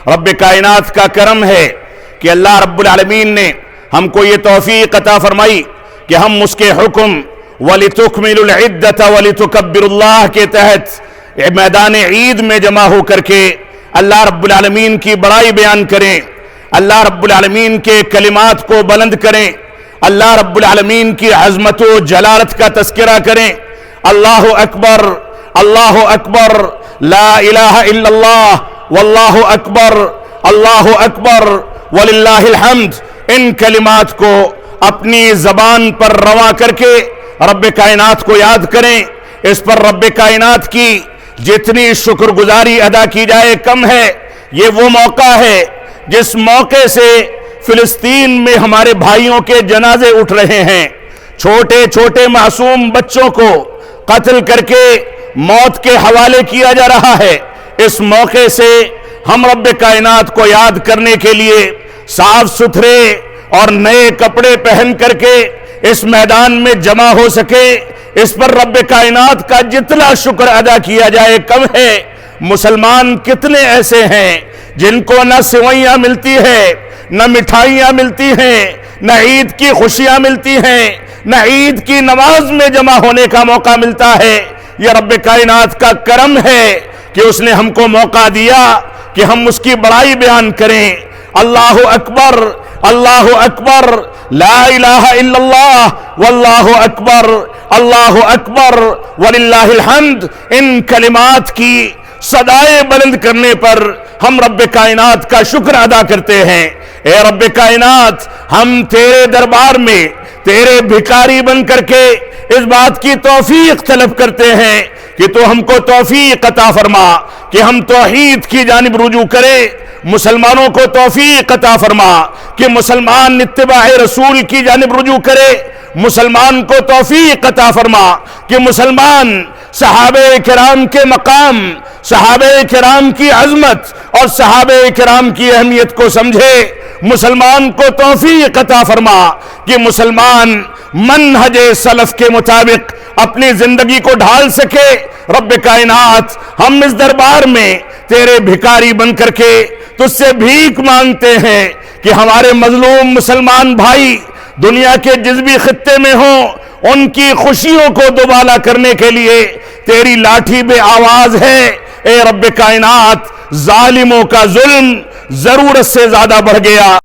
رب کائنات کا کرم ہے کہ اللہ رب العالمین نے ہم کو یہ توفیق عطا فرمائی کہ ہم اس کے حکم وَلِتُكْمِلُوا الْعِدَّةَ وَلِتُكَبِّرُوا اللَّهَ کے تحت میدان عید میں جمع ہو کر کے اللہ رب العالمین کی بڑائی بیان کریں، اللہ رب العالمین کے کلمات کو بلند کریں، اللہ رب العالمین کی عظمت و جلالت کا تذکرہ کریں۔ اللہ اکبر، اللہ اکبر، لا الہ الا اللہ، واللہ اکبر، اللہ اکبر وللہ الحمد، ان کلمات کو اپنی زبان پر رواں کر کے رب کائنات کو یاد کریں۔ اس پر رب کائنات کی جتنی شکر گزاری ادا کی جائے کم ہے۔ یہ وہ موقع ہے جس موقع سے فلسطین میں ہمارے بھائیوں کے جنازے اٹھ رہے ہیں، چھوٹے چھوٹے معصوم بچوں کو قتل کر کے موت کے حوالے کیا جا رہا ہے۔ اس موقع سے ہم رب کائنات کو یاد کرنے کے لیے صاف ستھرے اور نئے کپڑے پہن کر کے اس میدان میں جمع ہو سکے، اس پر رب کائنات کا جتنا شکر ادا کیا جائے کم ہے۔ مسلمان کتنے ایسے ہیں جن کو نہ سوئیاں ملتی ہیں، نہ مٹھائیاں ملتی ہیں، نہ عید کی خوشیاں ملتی ہیں، نہ عید کی نماز میں جمع ہونے کا موقع ملتا ہے۔ یہ رب کائنات کا کرم ہے کہ اس نے ہم کو موقع دیا کہ ہم اس کی بڑائی بیان کریں۔ اللہ اکبر، اللہ اکبر، لا الہ الا اللہ، واللہ اکبر، اللہ اکبر وللہ الحمد، ان کلمات کی صدائے بلند کرنے پر ہم رب کائنات کا شکر ادا کرتے ہیں۔ اے رب کائنات، ہم تیرے دربار میں تیرے بھکاری بن کر کے اس بات کی توفیق طلب کرتے ہیں کہ تو ہم کو توفیق عطا فرما کہ ہم توحید کی جانب رجوع کریں، مسلمانوں کو توفیق عطا فرما کہ مسلمان اتباع رسول کی جانب رجوع کرے، مسلمان کو توفیق عطا فرما کہ مسلمان صحابہ کرام کے مقام، صحابہ کرام کی عظمت اور صحابہ کرام کی اہمیت کو سمجھے، مسلمان کو توفیق عطا فرما کہ مسلمان منہج سلف کے مطابق اپنی زندگی کو ڈھال سکے۔ رب کائنات، ہم اس دربار میں تیرے بھکاری بن کر کے تجھ سے بھیک مانگتے ہیں کہ ہمارے مظلوم مسلمان بھائی دنیا کے جس بھی خطے میں ہوں، ان کی خوشیوں کو دوبالا کرنے کے لیے تیری لاٹھی بے آواز ہے۔ اے رب کائنات، ظالموں کا ظلم ضرورت سے زیادہ بڑھ گیا۔